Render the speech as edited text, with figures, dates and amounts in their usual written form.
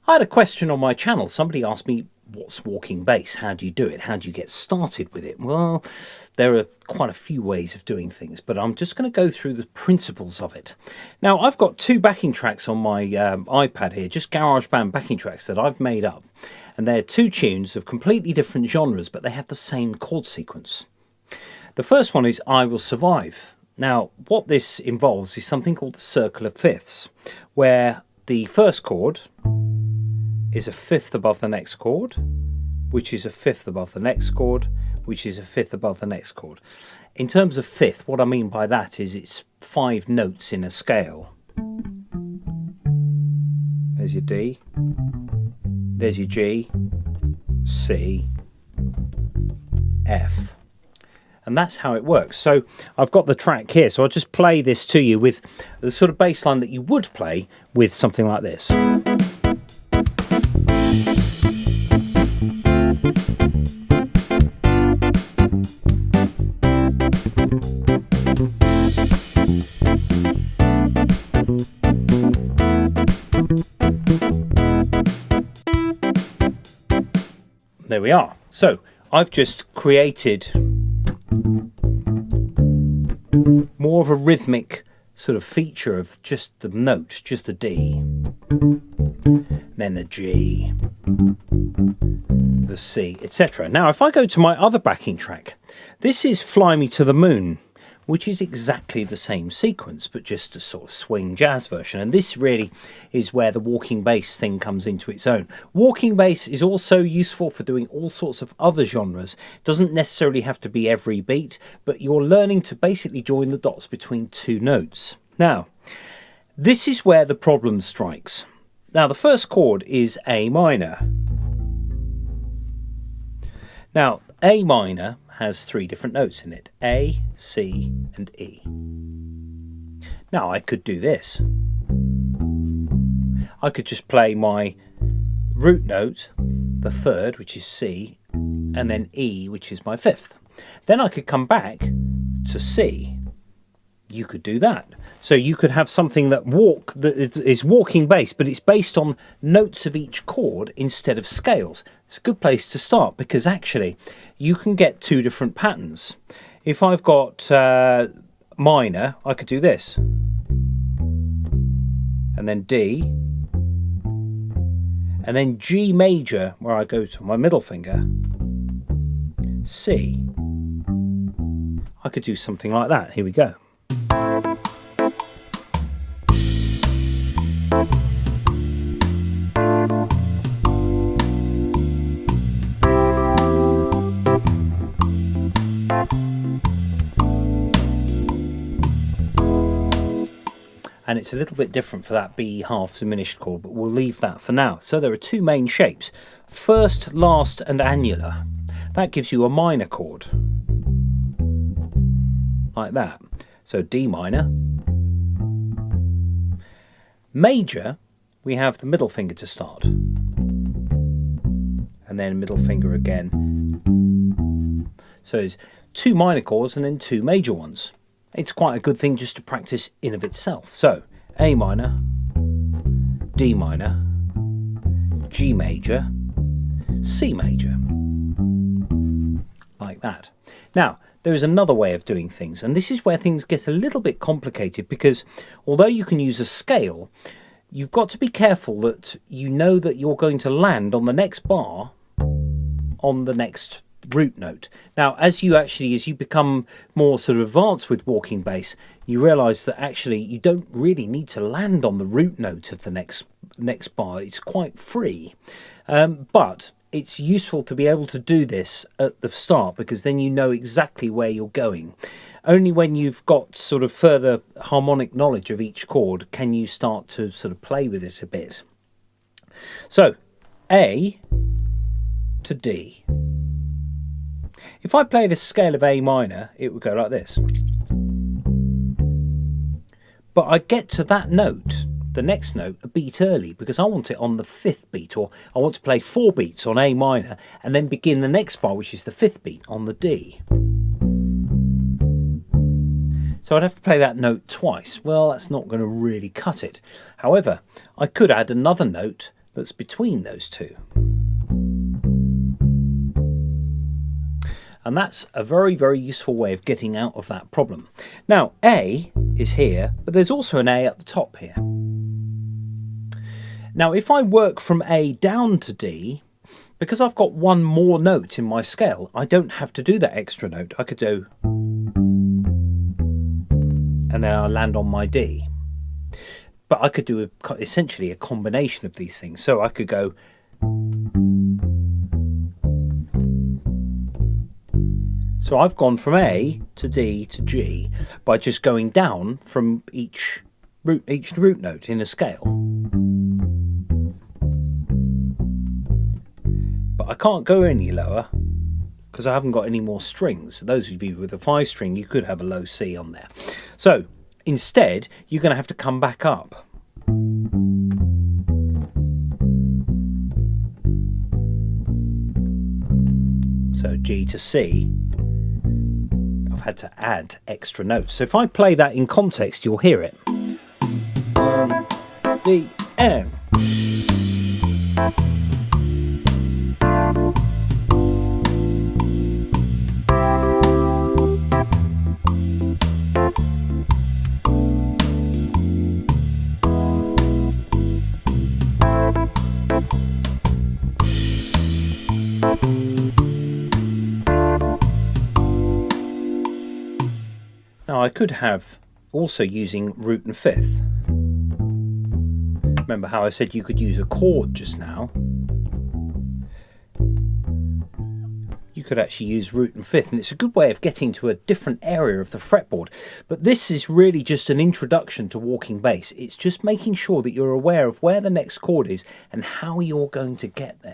I had a question on my channel. Somebody asked me, what's walking bass? How do you do it? How do you get started with it? Well, there are quite a few ways of doing things, but I'm just going to go through the principles of it. Now, I've got two backing tracks on my iPad here, just GarageBand backing tracks that I've made up. And they're two tunes of completely different genres, but they have the same chord sequence. The first one is I Will Survive. Now, what this involves is something called the circle of fifths, where the first chord is a fifth above the next chord, which is a fifth above the next chord, which is a fifth above the next chord. In terms of fifth, what I mean by that is it's 5 notes in a scale. There's your D, there's your G, C, F. And that's how it works. So I've got the track here, so I'll just play this to you with the sort of bass line that you would play with something like this. There we are. So I've just created more of a rhythmic sort of feature of just the note, just the D, then the G, the C, etc. Now, if I go to my other backing track, this is Fly Me to the Moon, which is exactly the same sequence, but just a sort of swing jazz version. And this really is where the walking bass thing comes into its own. Walking bass is also useful for doing all sorts of other genres. It doesn't necessarily have to be every beat, but you're learning to basically join the dots between 2 notes. Now, this is where the problem strikes. Now, the first chord is A minor. Now, A minor has 3 different notes in it, A, C and E. Now I could do this. I could just play my root note, the 3rd, which is C, and then E, which is my 5th. Then I could come back to C. You could do that. So you could have something that is walking bass, but it's based on notes of each chord instead of scales. It's a good place to start because actually you can get 2 different patterns. If I've got minor, I could do this. And then D. And then G major, where I go to my middle finger. C. I could do something like that. Here we go. And it's a little bit different for that B half diminished chord, but we'll leave that for now. So there are 2 main shapes, first, last and annular. That gives you a minor chord, like that. So D minor. Major, we have the middle finger to start. And then middle finger again. So it's 2 minor chords and then 2 major ones. It's quite a good thing just to practice in of itself. So A minor, D minor, G major, C major, like that. Now, there is another way of doing things, and this is where things get a little bit complicated because although you can use a scale, you've got to be careful that you know that you're going to land on the next bar on the next root note. Now, as you become more sort of advanced with walking bass, you realize that actually you don't really need to land on the root note of the next bar. It's quite free, but it's useful to be able to do this at the start because then you know exactly where you're going. Only when you've got sort of further harmonic knowledge of each chord can you start to sort of play with it a bit. So A to D. If I played a scale of A minor, it would go like this. But I get to that note, the next note, a beat early because I want it on the 5th beat, or I want to play 4 beats on A minor and then begin the next bar, which is the 5th beat on the D. So I'd have to play that note twice. Well, that's not going to really cut it. However, I could add another note that's between those two. And that's a very, very useful way of getting out of that problem. Now, A is here, but there's also an A at the top here. Now, if I work from A down to D, because I've got one more note in my scale, I don't have to do that extra note. I could do, and then I'll land on my D. But I could do essentially a combination of these things. So I could go, so I've gone from A to D to G by just going down from each root note in a scale. But I can't go any lower because I haven't got any more strings. So those of you with a 5 string, you could have a low C on there. So instead, you're going to have to come back up. So G to C. I've had to add extra notes. So if I play that in context, you'll hear it. D, M. Now I could have also using root and fifth. Remember how I said you could use a chord just now? You could actually use root and fifth, and it's a good way of getting to a different area of the fretboard. But this is really just an introduction to walking bass. It's just making sure that you're aware of where the next chord is and how you're going to get there.